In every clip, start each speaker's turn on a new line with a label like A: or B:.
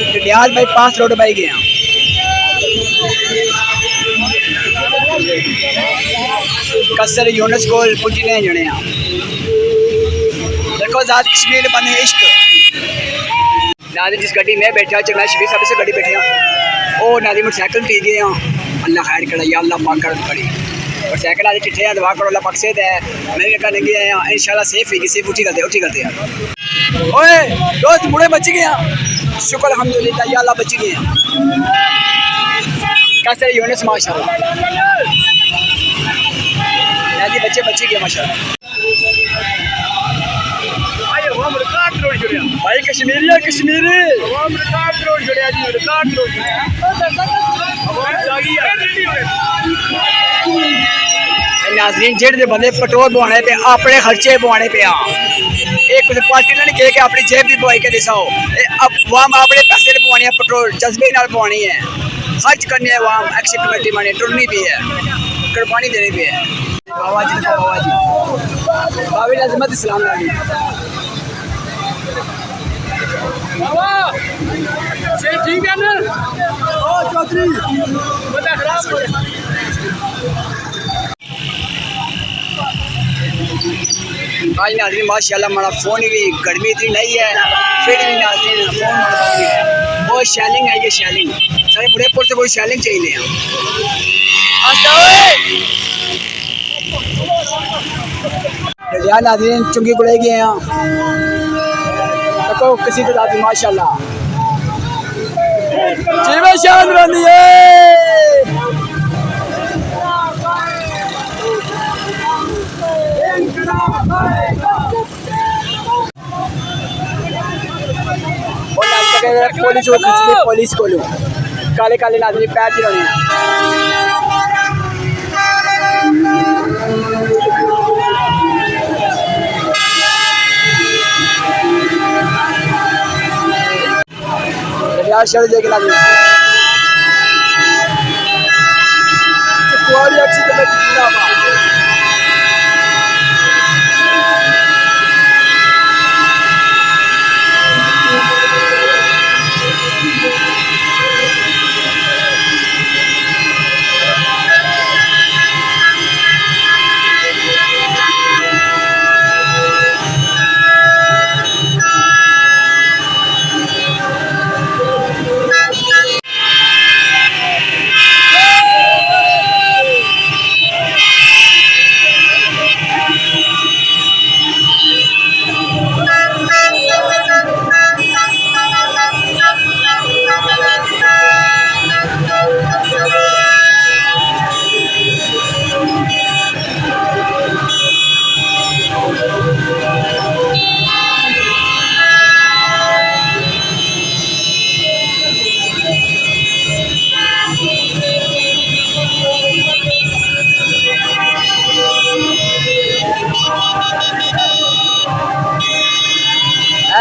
A: Dadiyal bypass road पर गया कसर यूनिस को पुजने जने देखो आजाद कश्मीर बने इश्क नादी जिस गड्डी में बैठा चंगा शबीर साहब से गड्डी बैठे ओ नादी मोटरसाइकिल पी गए अल्लाह खैर कर अल्लाह पाक कर खड़ी मोटरसाइकिल आज चिट्ठे हैं दुआ करो अल्लाह पाक से दे मैं भी कहने गया इंशाल्लाह सेफ ही सेफ उठी करते यार ओए दोस्त मुड़े बच गया शुक्र अल्हम्दुलिल्लाह या अल्लाह बच गए कैसे यूनिस माशाल्लाह नादी बच्चे बच गए माशाल्लाह भाई कश्मीरी है कश्मीरी नाज़रीन जेड़ बंदे पेट्रोल पवाने पे अपने खर्चे पवाने पे एक कुछ पार्टी ने कह के अपनी जेब भी पवाई के दिसाओ अब वाम अपने पैसे ने पवाने पेट्रोल जज्बे नाल पवानी है खर्च करने है वाम एक्शन कमेटी माने टुरनी भी है कुर्बानी देनी भी है बाबा जी बाबी अजमत इस्लाम वाली ठीक है ना ओ चौधरी बता खराब हो आज नाज़रीन माशाल्लाह हमारा फ़ोन भी गर्मी इतनी नहीं है फिर भी नाज़रीन फ़ोन बहुत शैलिंग है ये शैलिंग सारे बुढ़ेपुर से बहुत शैलिंग चाहिए यार नाज़रीन चुंगी गुड़े गए हैं देखो किसी को दादी माशाल्लाह जीवन शान बनी है पुलिस को लो काले काले नाज़री पैर चलाने यार शर देखे नाज़री अच्छी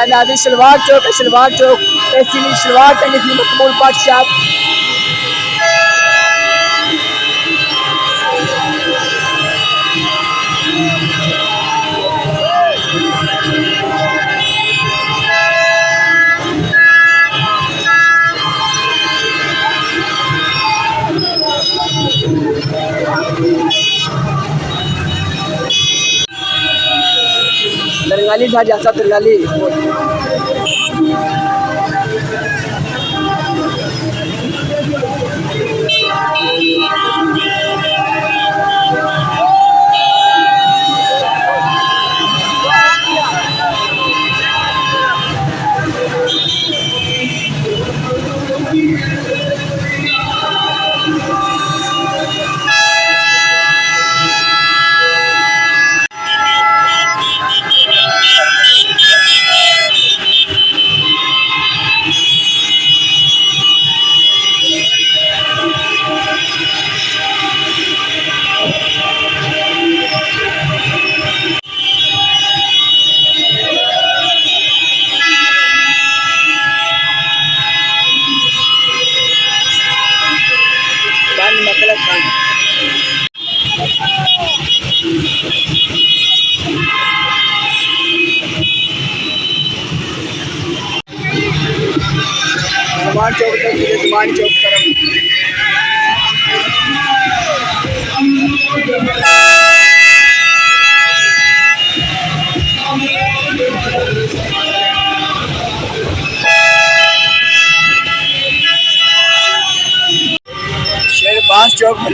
A: नाज़रीन शलवार चौक ऐसी शलवार टंगी थी मकबूल बादशाह दरगाली था जैसा दरगाली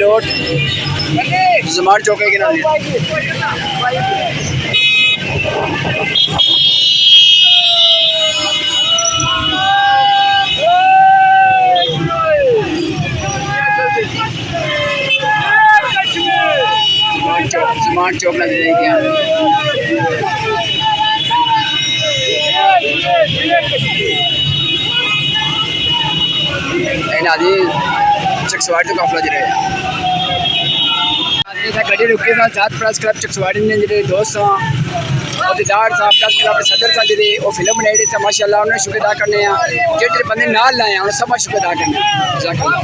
A: लोट जमान चौके के नाम जमान चौक नजर गया नादी चकसवाड़ी तो काफला जरे गड्डी रुके था सात प्रेस क्लब चकसवाड़ी ने जरे दोस्त और दीदार साहब प्रेस क्लब के सदर था जरे वो फिल्म बनाई थी माशाल्लाह उन्हें शुक्र अदा करने हैं जेडे बंदे नाल लाए उन्हें सब शुक्र अदा करने जज़ाकल्लाह।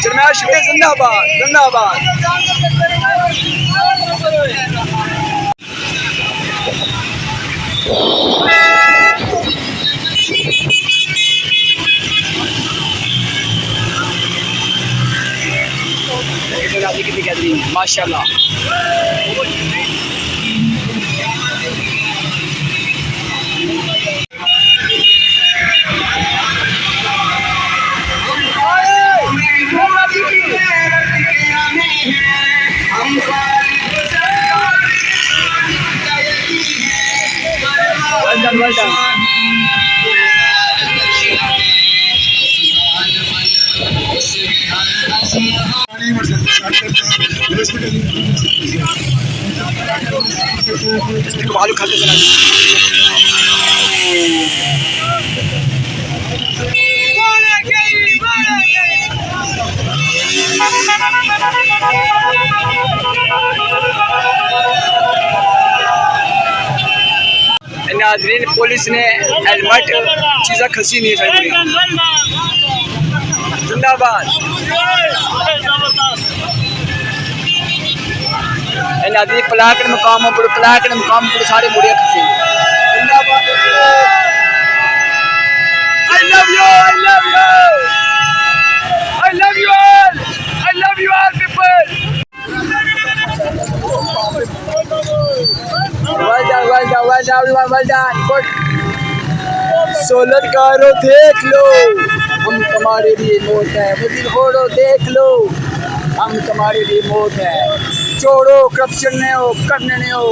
A: जरमैश जिंदाबाद जिंदाबाद। कितनी कहती माशाल्लाह well done. आलू खाते चला नाज़रीन पुलिस ने हेलमेट चीज़ा खसी नहीं है जिंदाबाद। नाज़रीन पलाकड़ मुकाम पर सारे मुड़े खसी जिंदाबाद। I love you all people। well done good। Solar कारो देख लो हम तुम्हारे लिए मौत है, वजीर घोड़ो देख लो हम तुम्हारे लिए मौत है, छोड़ो करप्शन ने हो करने ने हो।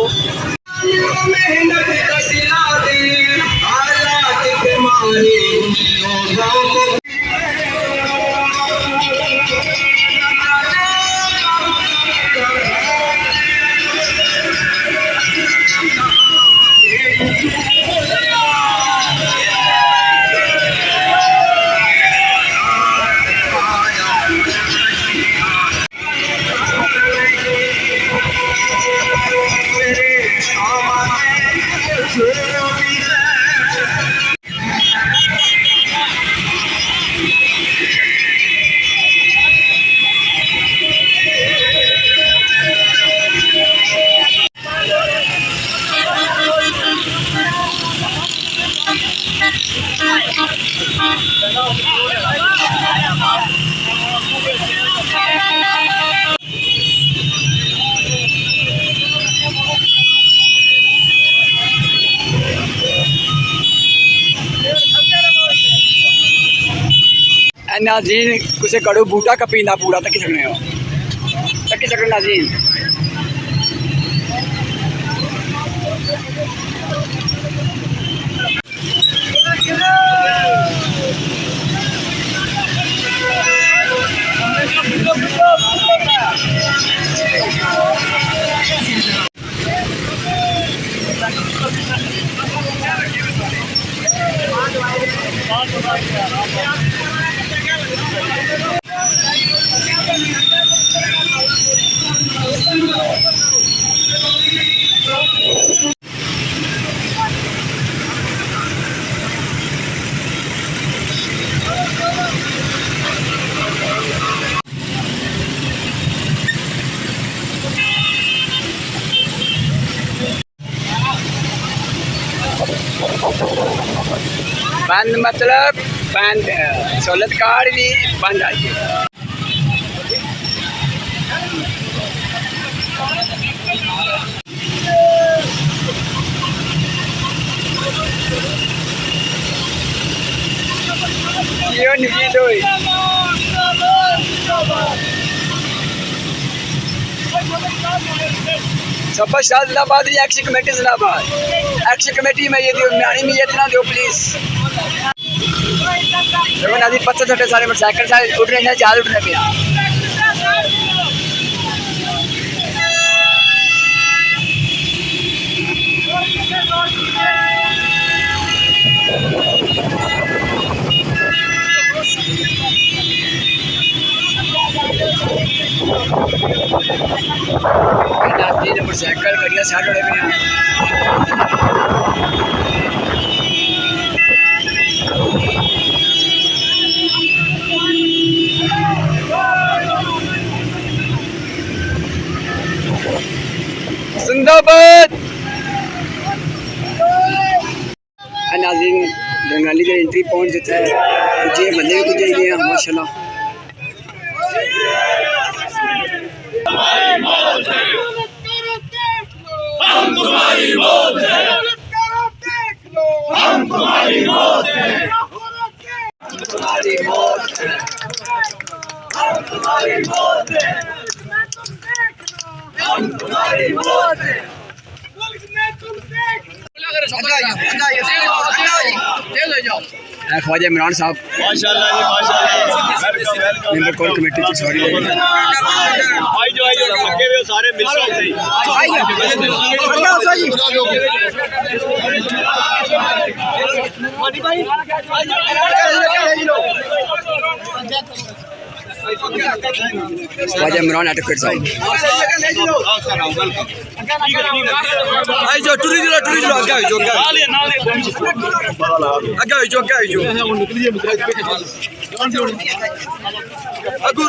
A: नाज़रीन कुछ कड़ो बूटा का पींदा पूरा तक सकने हो तक सकने नाज़रीन। बंद मतलब बंद सहूलत कार्ड भी बंद आई है। ये नहीं तो सब शादिलाबाद एक्शन कमेटी जिंदाबाद। एक्शन कमेटी में ये दियो म्यानी में ये इतना दियो प्लीज। देखो नादी पत्थर छोटे सारे मोटरसाइकिल सारे उठ रहे हैं, चार उठ रहे हैं। मोटरसाइकिल गाड़ियाँ साइड हो रहे हैं। जिंदाबाद। नाज़रीन बंगाली का एंट्री पॉइंट देता है, कुछ ये बंदे भी कुछ चाहिए हैं माशाल्लाह।
B: हम तुम्हारी मौत है, हम तुम्हारी मौत है,
A: तुम्हारी मौत है,
B: हम तुम्हारी मौत है, हम तुम्हारी मौत है।
A: ख्वाजा इमरान साहब
B: माशाल्लाह जी माशाल्लाह।
A: मेंबर कोर कमेटी की सॉरी
B: आई जो लगे हुए सारे मिल सकते
A: ख्वाजा इमरान एडवोकेट साहब
C: जो टूरी जो आगे जो अगू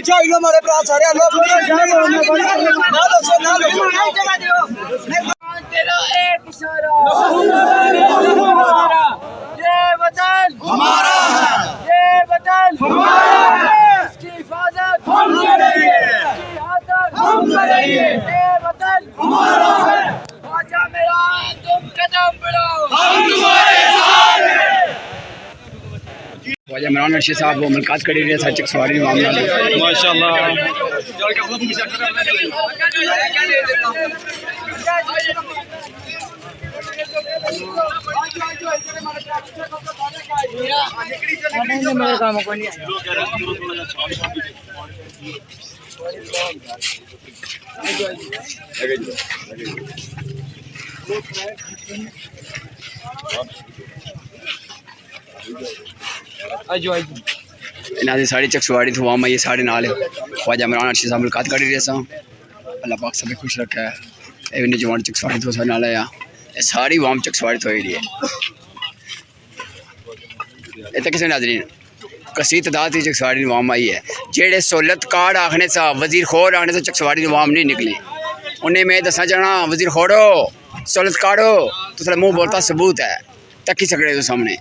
C: बच्चे हमारे भरा सारे
D: तेरा एक इशारा ये वतन
B: हमारा है,
D: ये वतन
B: हमारा है,
D: इसकी हिफाजत
B: हम करेंगे,
D: इसकी आदत
B: हम करेंगे,
D: ये वतन
B: हमारा है,
D: ख्वाजा मेरा तुम कदम बढ़ाओ,
B: हम तुम्हारे साथ हैं।
A: ख्वाजा इमरान अर्शी साहब वो मुलाकात करी रहे सच सवारी मामला
C: माशाल्लाह।
A: इन्हें साड़ी चकसवाड़ी थी वहाँ ये साढ़े नाल ख्वाजा इमरान अर्शी साहब मुलाकात कर रहे सा। अल्लाह पाक सभी खुश रखा है। ये जवान चकसवाड़ी तो साढ़े नाल आया सारी वाम चकसवाड़ी तो ही है। इतने किसी नाजरीन कसी तादाद की चकसवाड़ी वाम आई है। जेड़े सहूलत कार्ड आखने सा वजीर खोर आखने से चकसवाड़ी वाम नहीं निकली। उन्हें मैं दसा जाना वजीर खोड़ो सहूलत कार्डो तो थोड़ा मुँह बोलता सबूत है तक ही सकड़े तो सामने।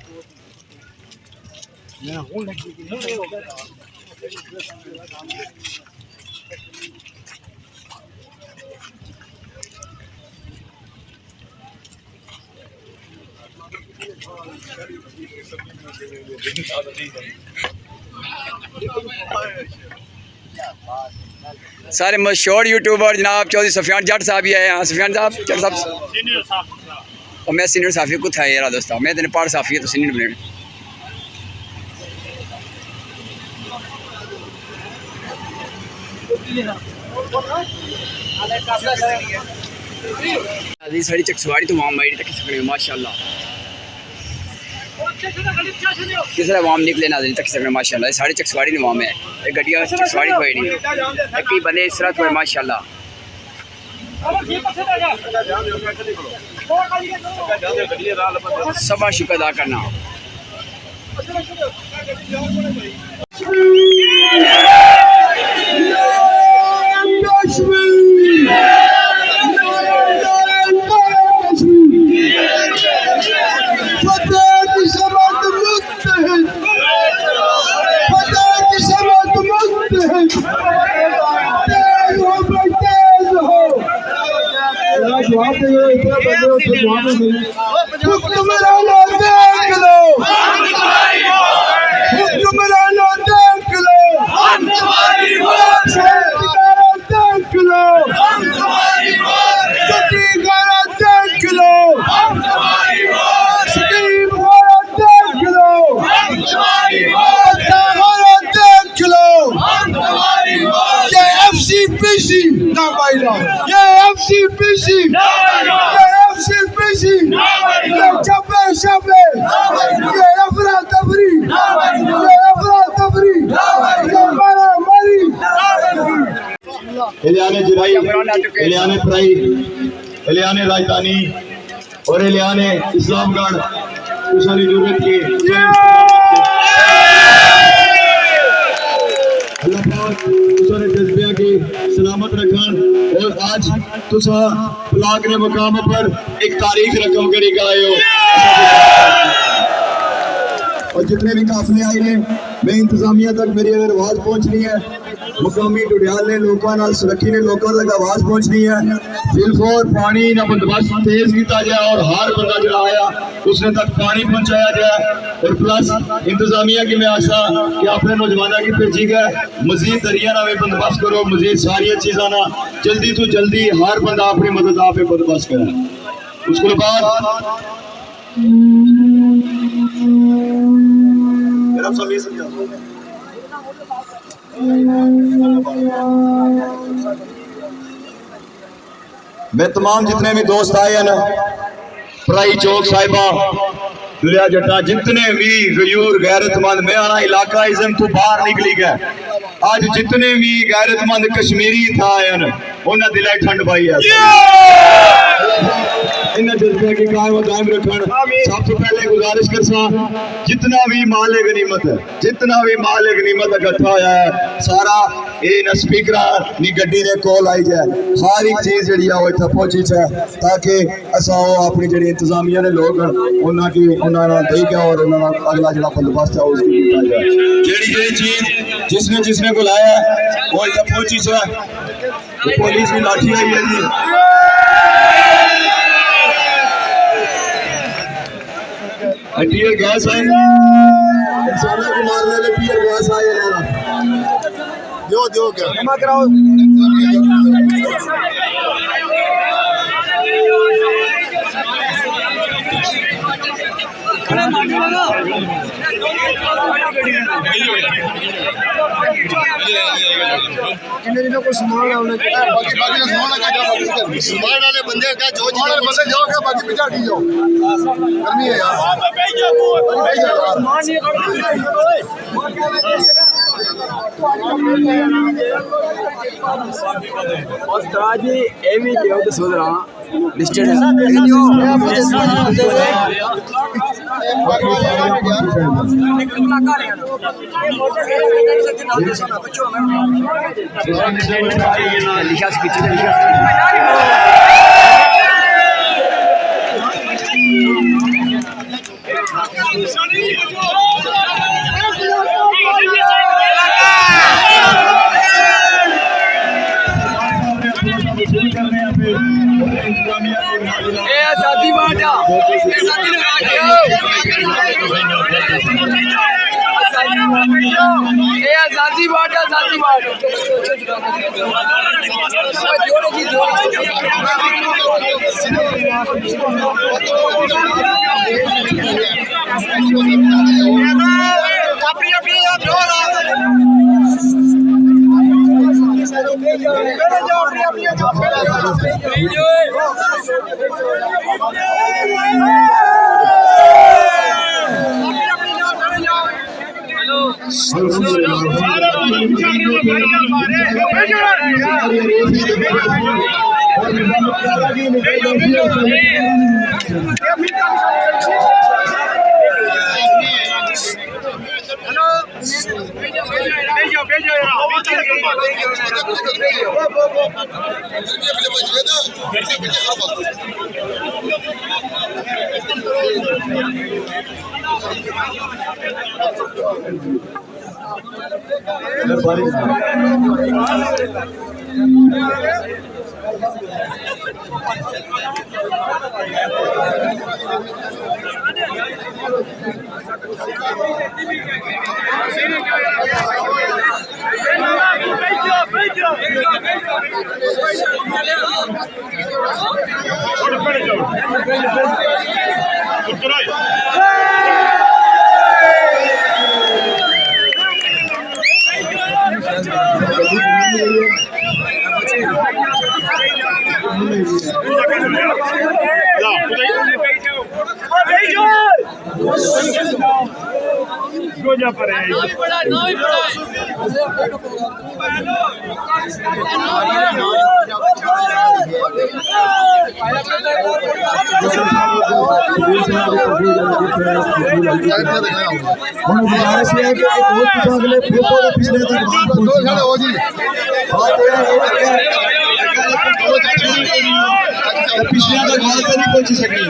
A: सारे मशहूर यूट्यूबर जनाब चौधरी सफियान जट साहब भी आए हैं। सफियान साहब जट साहब और मैं सीनियर साफी कुछ था यार दोस्तों मैं तेने पार साफी है तो सीनियर बने अभी सारी चकसवाड़ी तो वहाँ माइडी तक सकने माशाल्लाह किस वहाँ निकले नाज़रीन तक सकने माशाल्लाह सारी चकसवाड़ी ने वहाँ में एक गड्डिया चकसवाड़ी कोई नहीं कई बंदे इस तरह तो माशाल्लाह सबा शुक्र अदा करना
C: हुक्मरानो देख लो, हुक्मरानो देख लो, देख लो, चटीगारा देख लो, स्टीम वाला देख लो, अट्ठावारा देख लो, ये FCPC ना पाइला, ये FCPC, ये FCPC, ये छपे छपे, ये अफरा तफरी, ये अफरा तफरी, ये मारा मारी।
B: एलियाने जिराई, एलियाने प्राई, एलियाने राजधानी और एलियाने इस्लामगढ़ कुशाली जरूरत की अल्लाह पाक तुसारे जज्बिया की सलामत रखन और आज तुसा ब्लॉक ने मुकाम पर एक तारीख रकम करी आए हो और जितने भी काफिले आए हैं मैं इंतजामिया तक मेरी अगर आवाज पहुंचनी है मुकामी टुडियाल ने लोगों नाल सुरक्षी ने लोगों तक आवाज पहुंचनी है फिलफोर पानी का बंदोबस्त तेज किया जाए और हर बंदा जो आया उसने तक पानी पहुंचाया जाए और प्लस इंतजामिया की मैं आशा कि अपने नौजवानों की भेजी गए मजीद दरिया ना बंदोबस्त करो मजीद सारी चीज़ा ना जल्दी तो जल्दी हर बंदा अपनी मदद आप बंदोबस्त करे उसके बाद मैं तमाम जितने भी दोस्त आए हैं ना प्राई चौक साहिबा दुलिया जट्टा जितने भी गयूर गैरतमंद मैं आना इलाका इज़म तो बाहर निकली गए आज जितने भी गैरतमंद कश्मीरी था उन्हें दिल ठंड पाई है इन जज्बे की कायम रखन सब तो पहले गुजारिश कर जितना भी माल गनीमत है जितना भी माल गनीमत इकट्ठा होया है सारा ये न स्पीकर नी गड्डी ने कॉल आई जाए हर एक चीज जी इतना पहुंची है ताकि असा अपनी जी इंतजामिया ने लोग उन्होंने की उन्होंने दे गया और अगला जो बंदोबस्त है उसकी जी चीज जिसने जिसने बुलाया वो इतना पहुंची है पुलिस की लाठी आई है जी टीयर गैस है इंसानों को मारने वाले टीयर गैस आए दो दो क्या जमा कराओ किन्ने दिनों को सामान आने के बाकी बाकी सामान लगा जाओ सामान वाले बंदे का जो चीज बंदे जाओ क्या बाकी पीछे हटी जाओ करनी है यार सामान ये उस्ताद जी ए भी दियो तो सोच रहा लिस्टेड है लिखा आजादी बाटा आजादी बाटा अपनी अपनी पिछले तक हाल तो नहीं पहुंची सकी।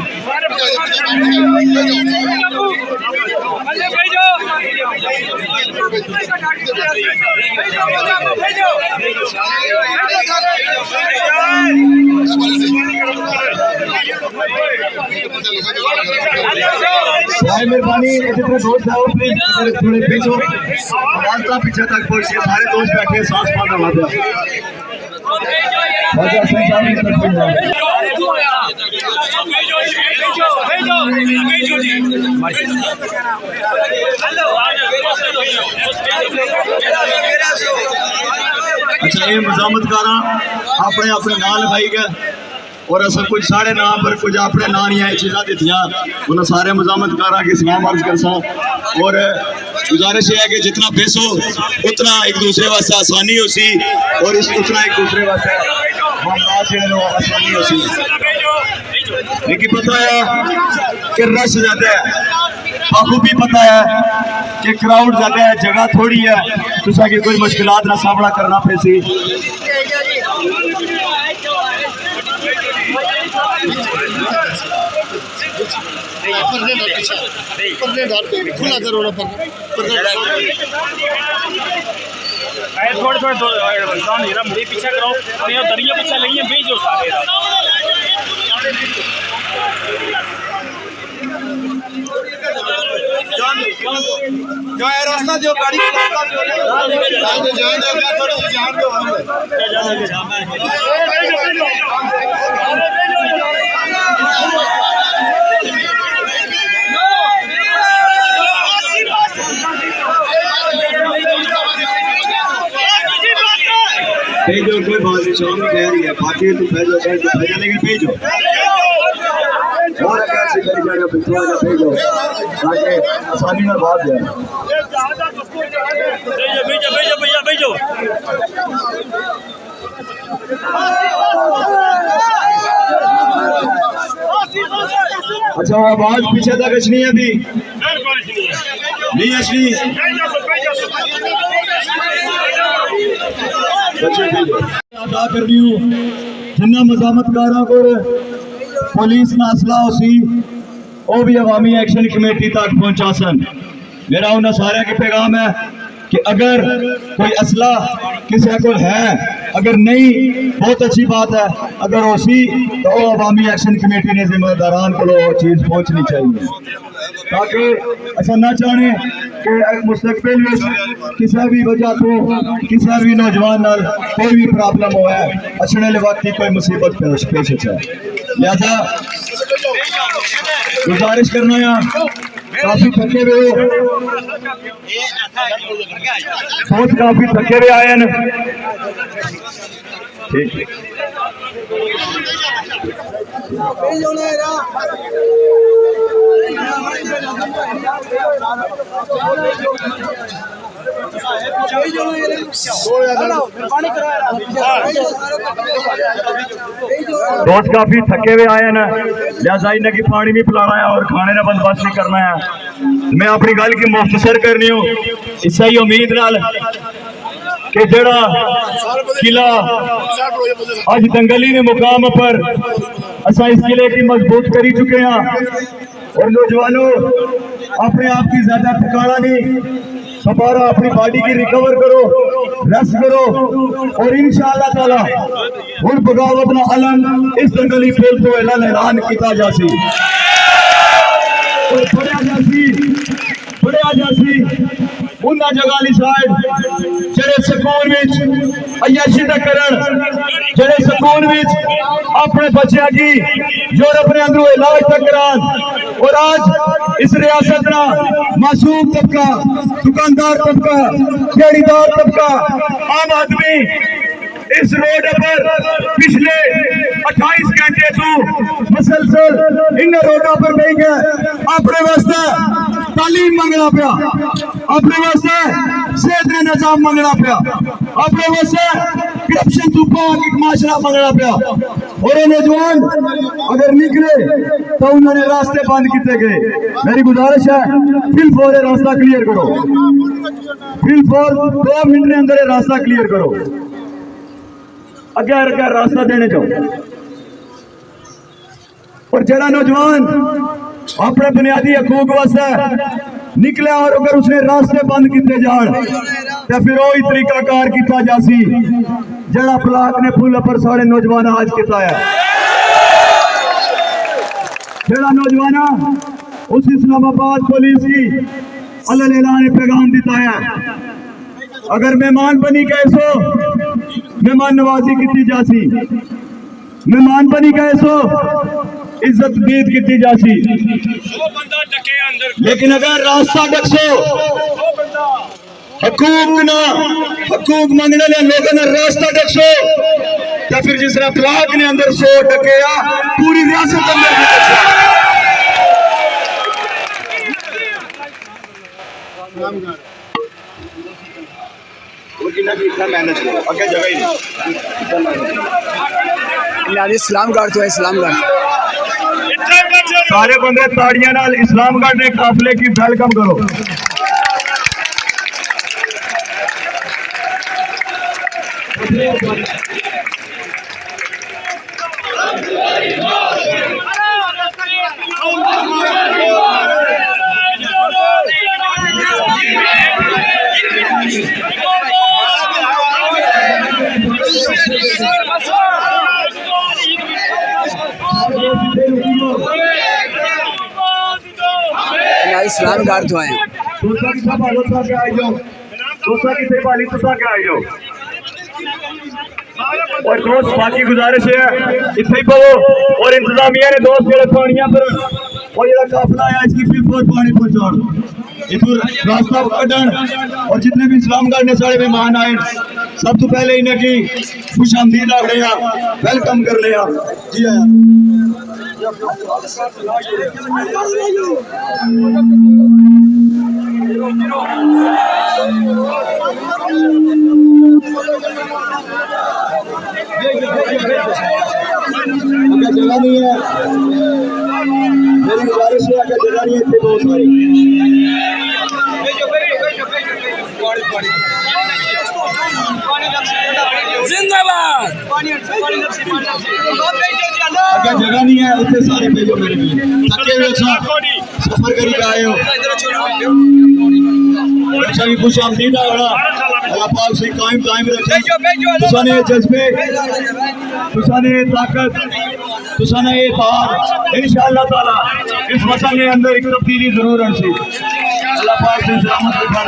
B: मेहरबानी जितने दोस्त है प्लीज थोड़े पीछे रास्ता पीछे तक पहुंचे। सारे दोस्त बैठे सांस पाना वादा अच्छा ये मजामत कारा अपने अपने नाम लिखाई गए और अस कुछ साढ़े नाम पर कुछ अपने नाम या चीज़ा दिखियाँ उन्हें सारे मजामत कारा के सलाम अर्ज कर सा। और गुजारिश है कि जितना पैसो उतना एक दूसरे वास्ते आसानी हो सी और इस उतना एक दूसरे वास्ते आसानी हो सी। लेकिन पता है कि रश ज्यादा है, आपको भी पता है कि क्राउड ज्यादा है, जगह थोड़ी है, तो ताकि कोई मुश्किलात ना सामना करना पैसी।
E: थोड़ा मुझे पीछा कराओ दरिया पीछा लगी भेजो सारे
C: रास्ता जो गाड़ी
B: भेजो कोई बात नहीं, शाम में कह रही है बाकी तुम भेजो लेकिन भेजो और कैसे करी जाएगा भेजो ताकि आसानी में बात जाए। भेजो भेजो भैया भेजो। अच्छा आवाज पीछे तक अचनी है अभी नहीं अचनी अदा करनी हूँ जिन्ना मजामतकारा को पुलिस ना असला उसी वो भी अवामी एक्शन कमेटी तक पहुंचा सन। मेरा उन्हें सारे के पैगाम है कि अगर कोई असला किसी को है, अगर नहीं बहुत अच्छी बात है, अगर उसी तो अवामी एक्शन कमेटी ने जिम्मेदारान को चीज़ पहुंचनी चाहिए ताकि ऐसा ना चाहे कि मुस्तकबिल में किसी भी वजह तो किसी भी नौजवान नाल कोई भी प्रॉब्लम हो है अचने वक्त की कोई मुसीबत पेश है। लिहाजा गुजारिश करना है काफी थके हुए हो, बहुत काफी थके हुए आए हैं ठीक है। दोस्त काफी थके हुए आए ना, लिहाजा इन्हें की पानी नहीं पिलाना है और खाने का बंदोबस्त नहीं करना है। मैं अपनी गल की मुख्तसर करनी हूँ इस ही उम्मीद नाल कि जड़ा किला अज दंगली ने मुकाम पर असा इस किले की मजबूत करी चुके हैं। और नौजवानों, अपने आप की ज्यादा थकाना नहीं, दोबारा अपनी बॉडी की रिकवर करो, रेस्ट करो और इंशाअल्लाह ताला हुण बगावत ना अलम इस दंगली पुल तो ऐलान किया जासी और बढ़िया जासी उन्ना जगह वाली साइड जेड़े सकून विच अय्याशी दा करन, जेड़े सकून विच अपने बच्चों की यूरोप ने अंदरों इलाज तक करान। और आज इस रियासत का मासूम तबका, दुकानदार तबका, दिहाड़ीदार तबका, आम आदमी इस रोड पर पिछले 28 घंटे तो मसलसल इन रोडों पर बह गए। अपने वास्ते तालीम मंगना पिया, अपने वास्ते सेहत का निजाम मंगना पिया, अपने वास्ते करप्शन तो पाक एक माशरा मंगना पिया। और ये नौजवान अगर निकले तो उन्होंने रास्ते बंद किए गए। मेरी गुजारिश है फिल फॉर रास्ता क्लियर करो, फिल फॉर 2 मिनट के अंदर रास्ता क्लियर करो, अगे रास्ता देने जाओ। और जरा नौजवान अपने बुनियादी हकूक वास्ते निकले और अगर उसने रास्ते बंद किए जान तो फिर वही तरीका कार किया जासी जरा ब्लाक ने फुल पर सारे नौजवान आज किया है। जरा नौजवान उस इस्लामाबाद पुलिस की अलग ऐलान पैगाम दिता है, अगर मेहमान बनी गए सो मेहमान नवाजी की जासी, मेहमान बनी गए सो इज्जत दीद की जासी। लेकिन अगर रास्ता डकसो हकूक मंगने लोगों ने रास्ता डकसो तो फिर जिस तरह ब्लाक ने अंदर 100 टके पूरी रियासत अंदर
A: इस्लामगढ़ तो है, इस्लामगढ़
B: सारे बंदे ताड़ियां नाल इस्लामगढ़ ने काफिले की वेलकम करो।
A: इस्लामगढ़ तो है
B: और दोस्त बाकी गुजारिश है इतने ही पवो और इंतजामिया ने दोस्त जो पानिया पर और जो काफिला आया इसकी फिर पानी पहुंचाओ इधर रास्ता कटन। और जितने भी इस्लामगढ़ ने सारे मेहमान आए सब तो पहले इन्हें की खुश आमदीद आख रहे हैं, वेलकम कर रहे हैं जी। जगह नहीं है, मेरी गुजारिश है अगर जगह नहीं है इतने बहुत सारी
D: जिंदाबाद।
B: अगर जगह नहीं है उतने सारे भेजो मेरे लिए, थके हुए सफर करके आए हो अच्छा भी खुश आमदीद अल्लाह पाक से कायम रखे। तुसाने जज्बे, तुसाने ताकत, तुसाने ये पार इंशाअल्लाह ताला इस वतन के अंदर एक तब्दीली जरूर आनी। अल्लाह पाक से सलामत रखे।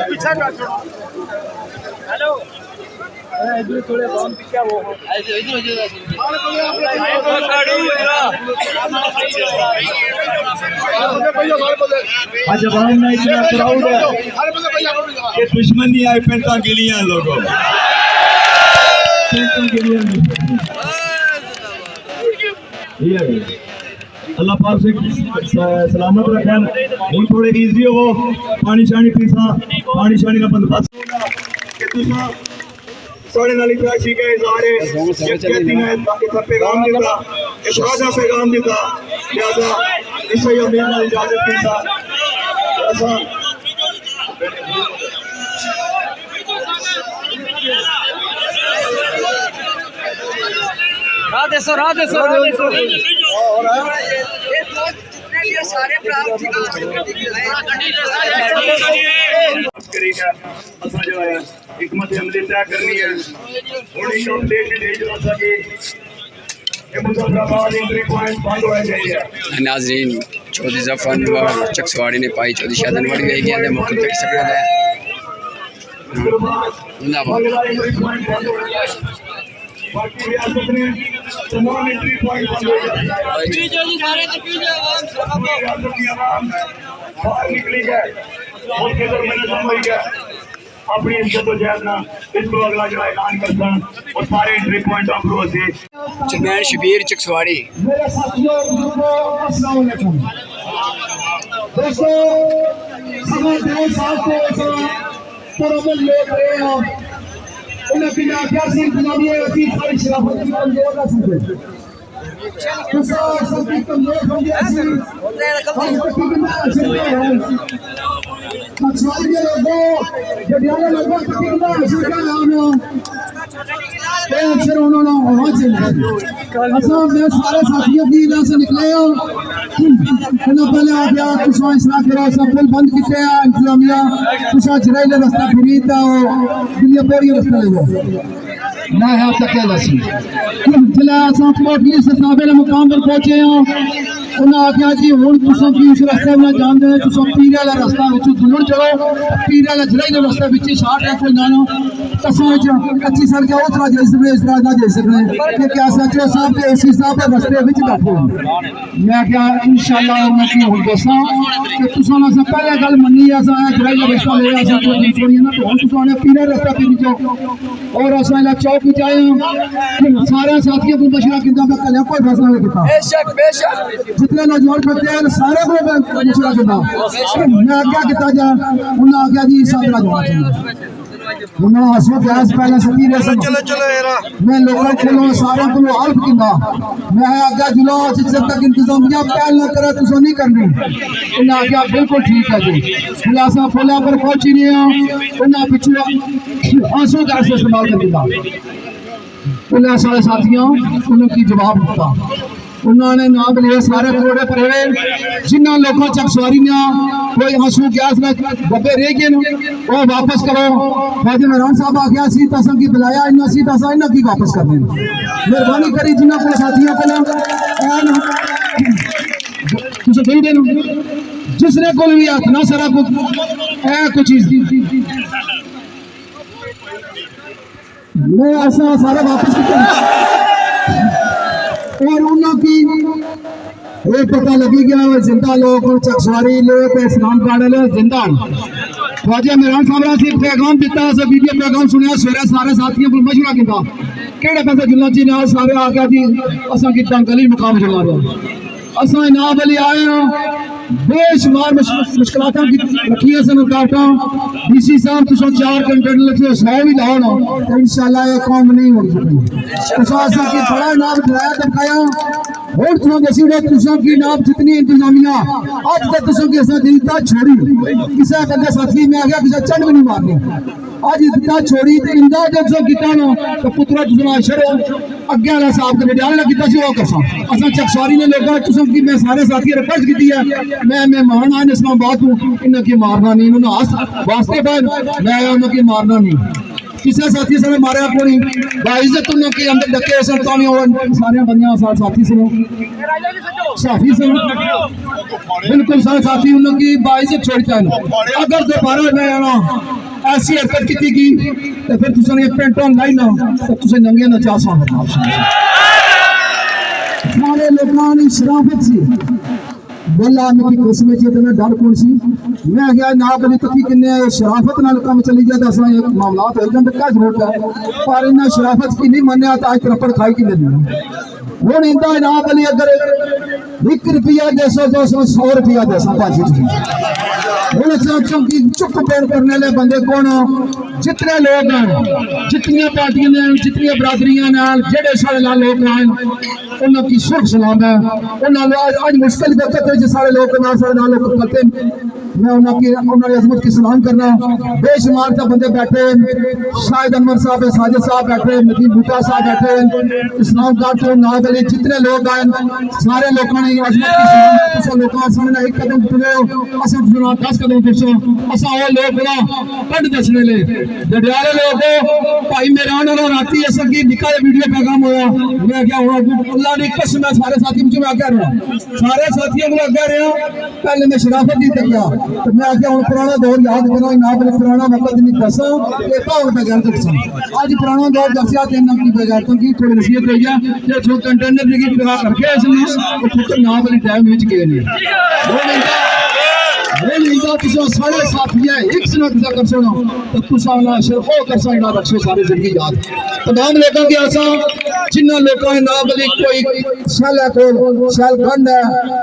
E: पीछा कर हेलो
B: आज अवाम में इतना क्राउड है कि दुश्मन नहीं आए पेंटा गिलियां लोगों अल्लाह पाक से सलामत रखन हूँ थोड़े ईजी हो पानी शानी पीसा पानी शानी का बंदोबस्त कि तुसा साढ़े नाली प्राची का इज़हार है कहती है ताकि पैगाम देता इशारा पैगाम देता लिहाजा इसे ये मेरा इजाजत पीसा ऐसा
A: राधे सो ये सारे प्राप्त
B: हिकमत अमली तय करनी है और एक अपडेट भेज रहा था कि मुजफ्फराबाद एंट्री पॉइंट बंद हो जाएगा।
A: नाज़रीन चौधरी जफर व चकसवाड़ी ने पाई चौधरी शादन वड़ी गई गया मौके तक सकता है
B: बाकी रियासत में तमाम एंट्री पॉइंट बंद हो जाएगा। बाहर निकली है उसके दरमियान समझ गया अपनी जद्दोजहद ना इसको अगला जो ऐलान करता और सारे एंट्री पॉइंट ऑफ रोज से
A: चेयरमैन शबीर चकसवाड़ी।
C: मेरे साथियों अस्सलाम वालेकुम दोस्तों समय 2 साल से परमल लोग रहे हैं उन्हें बिना क्या सी इंतजामिया की सारी शराफत की कमजोर ना समझे सब की कमजोर समझे मछुआरे के लोगों जडियाले लोगों को कितना शिका लाना ते अक्सर उन्होंने आवाज चली अच्छा मैं सारे साथियों की इधर से निकले हूं पहले आ गया कुछ इसना करो सब पुल बंद किए हैं इंतजामिया कुछ जराइले रास्ता खरीदता हो दिल्ली बोरी रास्ता ले जाओ ना है तक लसी जिला ट्रांसपोर्ट से साबे मुकाम पर पहुंचे हैं उन्हें आख्या जी हुण तुसां की उस रास्ते में जानते हैं तुसां पीरे वाला रास्ता विच दुलण चलो पीरे वाला जराइले रास्ते विच शार्ट है कोई जानो तसां कच्ची सड़क है उतरा जाई सकदे इस तरह ना जाई सकदे ये क्या सचो साहब के एसी साहब के रास्ते विच बैठे मैं क्या इंशाल्लाह मैं की हुण दसां कि तुसां ना से पहले गल मन्नी असां जराइले रास्ता ले असां तो थोड़ी ना तो हुण तुसां ने पीरे रास्ता पे जो और असां ला चौक विच आए हैं सारे साथियों को मशवरा किंदा मैं कल कोई फैसला नहीं कीता बेशक जितने नौजवान खड़े हैं सारे को मशवरा किया मैं क्या किया जा उन्हें आख्या जी सामना जाना उन्होंने हसो गैस पहले सभी ने मैं लोगों को सारे को हल्फ किया मैं आख्या जिलो जब तक इंतजामिया पहल ना करे तुम नहीं करनी उन्हें आख्या बिल्कुल ठीक है जी खुलासा फुला पर पहुंची नहीं उन्हें पिछले आंसू गैस इस्तेमाल कर दिया उन्हें सारे साथियों उन्होंने जवाब दिता उन्होंने नाम लिए सारे कोड़े पड़े जिन्होंने लोगों चकसवारी ने कोई आंसू गैस में डब्बे रह गए वो वापस करो ख्वाजा इमरान साहब आख्या सी तसा की बुलाया इन्ना सी तसा इन्ना की वापस कर दें मेहरबानी करी जिन्हों को साथियों को दे देना जिसने को भी हाथ ना सारा कुछ चीज मैं ऐसा सारा वापस और उन्होंने ये पता लगी गया जिंदा लोग चकसवारी लोग इस्लाम काड़े लोग जिंदा ख्वाजा इमरान साहब ने पैगाम दिता वीडियो पैगाम सुनिया सवेरे सारे साथियों को मशवरा किया केड़े पैसे जुलना जी नाल सारे आ गया जी असा कितना गली मुकाम चला रहे असा इनाम वाले आए हैं बेशुमार मुश्किलात रखी रुकावटा डीसी साहब तुम 4 कंटेनर 100 भी लाओ ना तो इंशाल्लाह ये कौम नहीं हो सकती की बड़ा इनाम दिलाया दरकाया और तुम दसी तुम की इनाम जितनी इंतजामिया अज तक तुम किसी दिलता छोड़ी किसी बंदे साथी में आ गया किसी चढ़ भी नहीं मारनी अज दिता छोड़ी तो इंदा जो तुम किया ना तो पुत्रा तुम छड़ो अगे वाला साहब के बजाय किया सी करसा असा चकसवारी ने लोगों तुम की मैं सारे साथी रिक्वेस्ट की है मैं मेहमान आए इस्लामाबाद को इन्हें की मारना नहीं उन्होंने वास्ते पर मैं उन्हें मारना नहीं किसी साथी से मारा को नहीं बाइज्जत उन्होंने के अंदर डके सरता नहीं सारे बंदियां साथी से साथी से बिल्कुल सारे साथी उन्होंने की बाइज्जत छोड़ता है अगर दोबारा मैं आना ऐसी हरकत की गई तो फिर तुमने पेंटों लाई ना तो तुझे नंगे ना जा सकते सारे लोगों की शराफत सी बोला मेरी किस्म इतना डर कौन सी मैं क्या ना बनी तकी किन्ने शराफत नाल काम चली जाता असा एक मामला हो जाता क्या जरूरत है पर इन्हें शराफत की नहीं मान्या तो आज तरपड़ खाई कि नहीं वो इंदा ना बनी अगर 1 रुपया 200 200 100 रुपया 200 की चुप पैर करने वाले बंदे कौन जितने लोग हैं जितनी पार्टियां ने जितनी बरादरियां जेडे सारे लाल लोग हैं उनकी सुख सलाम है उन्होंने आज मुश्किल वक्त है जो सारे लोग सारे नाल लोग करते मैं उन्होंने अजमत की सलाम करना बेशुमार तो बंदे बैठे शाहिद अनवर साहब साजिद साहब बैठे नदीम भुट्टा साहब बैठे इस्लाम घाट नाग अली जितने लोग आए सारे लोगों ने अजमत की सलाम लोगों सामने एक कदम चुने असा 10 कदम पिछो असा वो लोग ना कट दसने ले डडियाले लोग भाई मेहरान और राती असा की निका वीडियो पैगाम होया मैं क्या हुआ अल्लाह ने कसम है सारे साथी मुझे मैं कह रहा सारे साथियों को कह रहा पहले मैं शराफत नहीं तकिया तो मैं क्या हूं पुराना दौर याद करा ना अपने पुराना वक्त नहीं दसा ये पाव बगैर दसा आज पुराना दौर दसिया देना की बगैर तो की थोड़ी नसीहत हो गया जो छो कंटेनर की लगा करके इसने तो ना वाली टाइम विच गए नहीं सारे साथी है एक सुना कर सुनो तो तुसा ना शर्फो कर साइना रखो सारे जिंदगी याद तमाम लोगों के आसा जिन्ना लोगों ने ना बली कोई शैल है को शैल गंड है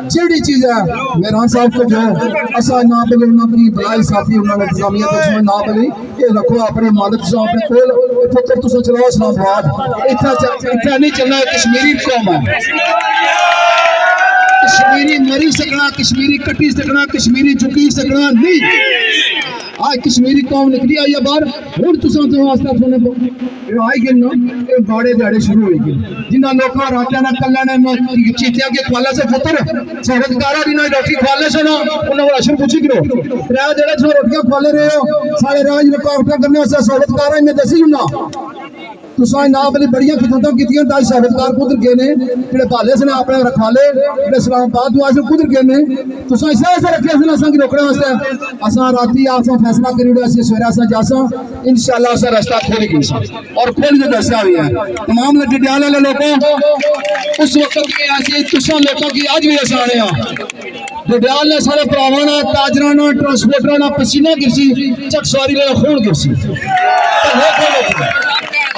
C: चिड़ी चीज है मेहरान साहब को जो असा ना बली उनकी बलाई साथी उन्होंने इंतजामिया तो ना बली ये रखो अपने मालिक से अपने कोल फिक्र तुसा चलाओ इस्लामाबाद इतना नहीं चलना कश्मीरी कौम है कश्मीरी मरी सकना कश्मीरी कटी सकना कश्मीरी झुकी सकना नहीं आज कश्मीरी कौम निकली आई है बाहर हूँ तुसा तो वास्ता सुने आई गए ना ये बाड़े दाड़े शुरू हो गए जिन्होंने लोगों रात ना कल ने चीतिया के ख्वाले से पुत्र सहरतकारा जिन्होंने रोटी ख्वाले से ना उन्होंने राशन पूछी करो त्रै जेड़े छो रोटियां ख्वाले रहे हो सारे राज रुकावटा करने वास्ते सहरतकारा में दसी ना तुसा ना बड़ी बड़िया खिदमत की ताज सहरतकार कुदर गए ने जेडे भाले से अपने रखवाले जेडे इस्लामाबाद तो आज कुदर गए ने तुसा इस ऐसे रखे से असा रोकने वास्ते असा राती आसा फैसला करी असी सवेरे असा जासा इंशाअल्लाह असा रास्ता खोल गई और खोल के दसा हुई है तमाम डडियाल वाले लोगों उस वक्त की ऐसी तुसा लोगों की आज भी असा आने डडियाल ने सारे भरावां ना ताजरां ना ट्रांसपोर्टरां ना पसीना गिरसी चक सवारी ने खून गिरसी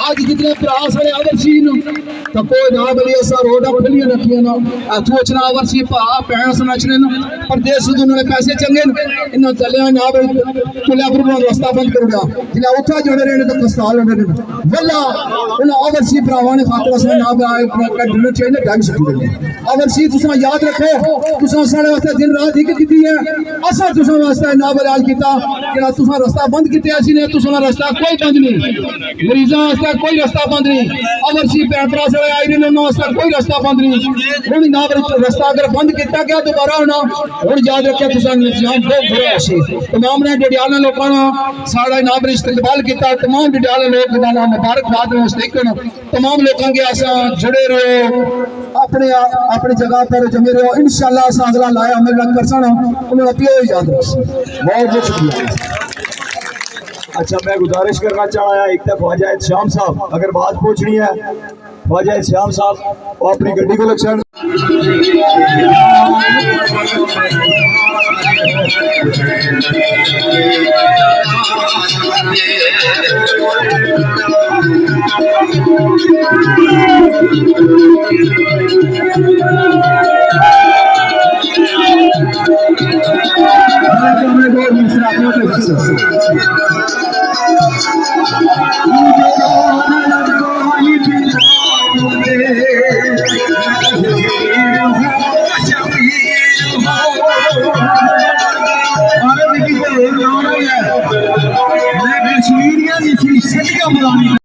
C: आज जितने भरा सारे अवरसी तो कोई ना बली असा रोड खुलियां रखियां ना सोचना अवरसी भा भैन सनचने परदेस उन्होंने पैसे चंगे इन्होंने चलिया ना तुलिया पर रास्ता बंद कर दिया जिला उठा जोड़े रहे तो कस्ताल होने वल्ला उन्हें अवरसी भरावां ने खातर असा ना डिनर चाहिए टाइम छुट्टी अवरसी तुसा याद रखो तुसा साढ़े वास्ते दिन रात एक कीती है असा तुसा वास्ते ना बलाज कीता जेड़ा तुसा रास्ता बंद कीते असी ने तुसा रास्ता कोई बंद नहीं मरीजां वास्ते कोई रास्ता बंद नहीं अवरसी भैन भरा सारे आई ने उन्होंने वास्ते कोई रास्ता बंद नहीं हुण ना रास्ता अगर बंद किया गया दोबारा होना हुण याद रखिए तुसा निजाम बहुत बुरा है तमाम ने डडियाला लोगों ने सारा ना बरी इस्तकबाल किया तमाम डडियाला लोग ना मुबारकबाद तमाम लोगों के आसा जुड़े रहो अपने अपनी जगह पर जमे रहो इंशाअल्लाह असा अगला लाया अमल कर सना उन्हें अपील याद रख बहुत बहुत शुक्रिया।
B: अच्छा मैं गुजारिश करना चाहा एक तो ख्वाजा श्याम साहब अगर बात पूछनी है ख्वाजा श्याम साहब वो अपनी गड्डी को लक्षण
C: दूसरा